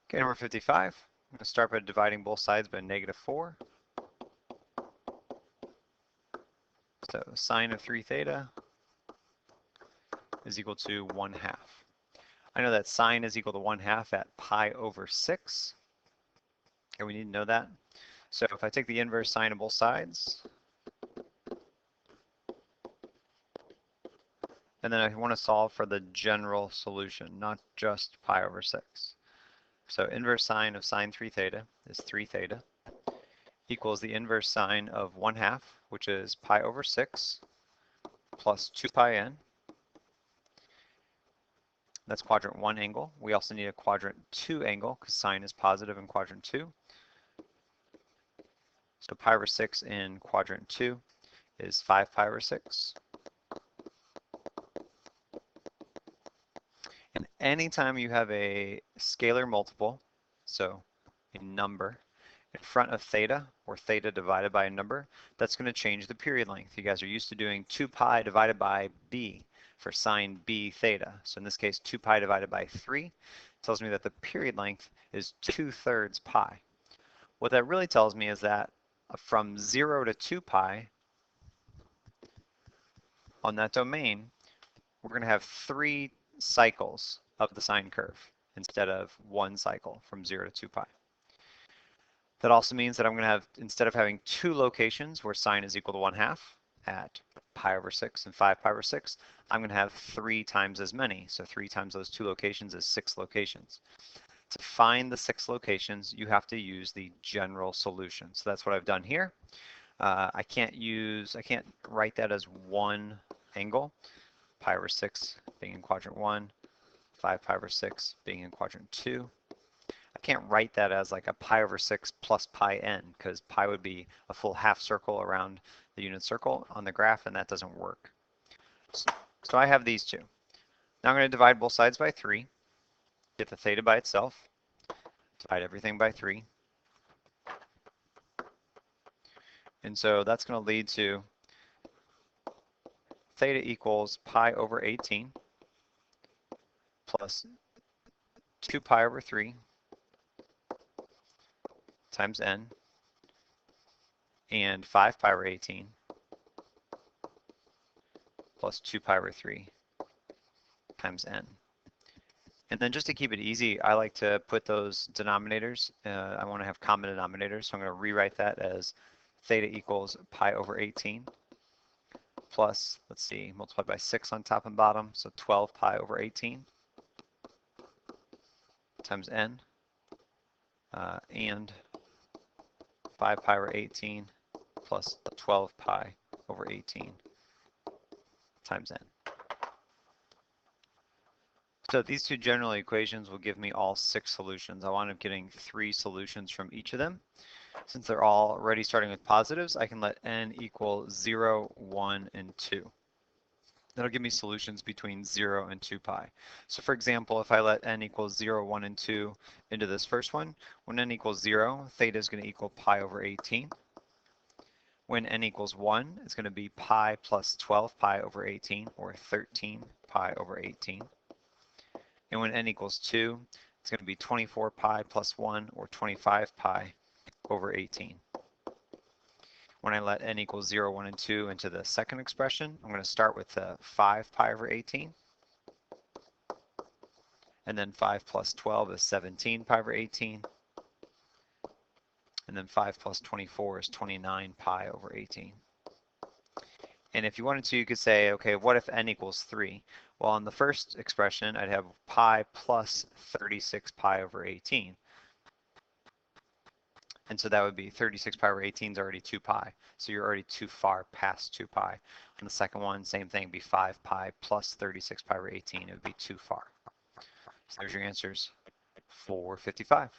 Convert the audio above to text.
Okay, number 55. I'm going to start by dividing both sides by -4. So sine of 3 theta is equal to 1/2. I know that sine is equal to 1/2 at pi over 6. And we need to know that. So if I take the inverse sine of both sides, and then I want to solve for the general solution, not just pi over 6. So inverse sine of sine 3 theta is 3 theta equals the inverse sine of 1/2, which is pi over 6 plus 2 pi n. That's quadrant 1 angle. We also need a quadrant 2 angle because sine is positive in quadrant 2. So pi over 6 in quadrant 2 is 5 pi over 6. And anytime you have a scalar multiple, so a number, in front of theta, or theta divided by a number, that's going to change the period length. You guys are used to doing 2 pi divided by b for sine b theta. So in this case, 2 pi divided by 3 tells me that the period length is 2/3 pi. What that really tells me is that from 0 to 2 pi, on that domain, we're going to have 3 cycles of the sine curve instead of 1 cycle from 0 to 2 pi. That also means that I'm going to have, instead of having 2 locations where sine is equal to 1/2 at pi over 6 and 5 pi over 6, I'm going to have 3 times as many. So 3 times those 2 locations is 6 locations. To find the 6 locations, you have to use the general solution. So that's what I've done here. I can't write that as one angle, pi over 6 being in quadrant 1, 5 pi over 6 being in quadrant 2. I can't write that as like a pi over 6 plus pi n, because pi would be a full half circle around the unit circle on the graph, and that doesn't work. So I have these two. Now I'm going to divide both sides by 3, get the theta by itself, divide everything by 3. And so that's going to lead to theta equals pi over 18 plus 2 pi over 3 times n, and 5 pi over 18 plus 2 pi over 3 times n. And then just to keep it easy, I like to put those denominators, I want to have common denominators, so I'm going to rewrite that as theta equals pi over 18 plus, let's see, multiplied by 6 on top and bottom, so 12 pi over 18 times n, and 5 pi over 18 plus 12 pi over 18 times n. So these two general equations will give me all 6 solutions. I wind up getting 3 solutions from each of them. Since they're all already starting with positives, I can let n equal 0, 1, and 2. That'll give me solutions between 0 and 2 pi. So for example, if I let n equals 0, 1, and 2 into this first one, when n equals 0, theta is going to equal pi over 18. When n equals 1, it's going to be pi plus 12 pi over 18, or 13 pi over 18. And when n equals 2, it's going to be 24 pi plus 1, or 25 pi over 18. When I let n equals 0, 1, and 2 into the second expression, I'm going to start with 5 pi over 18. And then 5 plus 12 is 17 pi over 18. And then 5 plus 24 is 29 pi over 18. And if you wanted to, you could say, okay, what if n equals 3? Well, in the first expression, I'd have pi plus 36 pi over 18. And so that would be 36 pi over 18 is already 2 pi. So you're already too far past 2 pi. On the second one, same thing, be 5 pi plus 36 pi over 18. It would be too far. So there's your answers for 55.